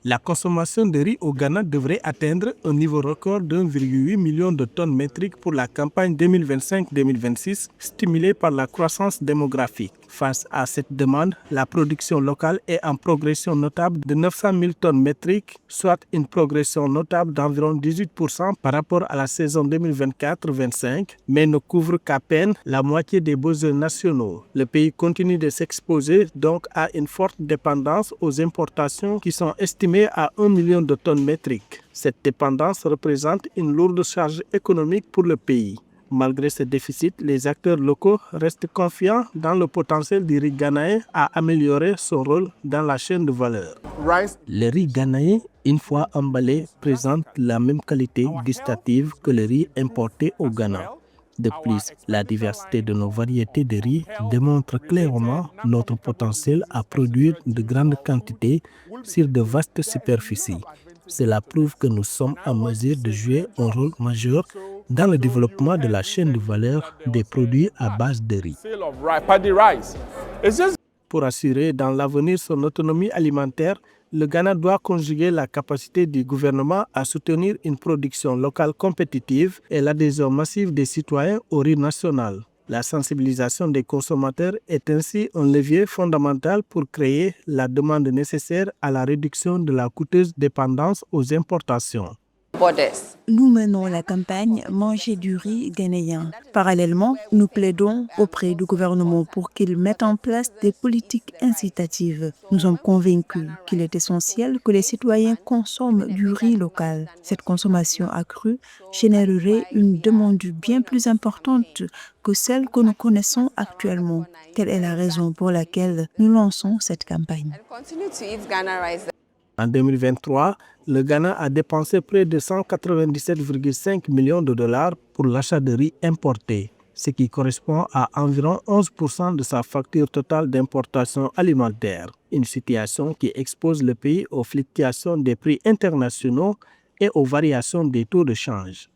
La consommation de riz au Ghana devrait atteindre un niveau record d'1,8 million de tonnes métriques pour la campagne 2025-2026, stimulée par la croissance démographique. Face à cette demande, la production locale est en progression notable de 900 000 tonnes métriques, soit une progression notable d'environ 18% par rapport à la saison 2024-25, mais ne couvre qu'à peine la moitié des besoins nationaux. Le pays continue de s'exposer donc à une forte dépendance aux importations qui sont estimées à 1 million de tonnes métriques. Cette dépendance représente une lourde charge économique pour le pays. Malgré ce déficit, les acteurs locaux restent confiants dans le potentiel du riz ghanéen à améliorer son rôle dans la chaîne de valeur. Le riz ghanéen, une fois emballé, présente la même qualité gustative que le riz importé au Ghana. De plus, la diversité de nos variétés de riz démontre clairement notre potentiel à produire de grandes quantités sur de vastes superficies. Cela prouve que nous sommes en mesure de jouer un rôle majeur dans le développement de la chaîne de valeur des produits à base de riz. Pour assurer dans l'avenir son autonomie alimentaire, le Ghana doit conjuguer la capacité du gouvernement à soutenir une production locale compétitive et l'adhésion massive des citoyens au riz national. La sensibilisation des consommateurs est ainsi un levier fondamental pour créer la demande nécessaire à la réduction de la coûteuse dépendance aux importations. Nous menons la campagne Manger du riz ghanéen. Parallèlement, nous plaidons auprès du gouvernement pour qu'il mette en place des politiques incitatives. Nous sommes convaincus qu'il est essentiel que les citoyens consomment du riz local. Cette consommation accrue générerait une demande bien plus importante que celle que nous connaissons actuellement. Telle est la raison pour laquelle nous lançons cette campagne. En 2023, le Ghana a dépensé près de 197,5 millions de dollars pour l'achat de riz importé, ce qui correspond à environ 11% de sa facture totale d'importation alimentaire. Une situation qui expose le pays aux fluctuations des prix internationaux et aux variations des taux de change.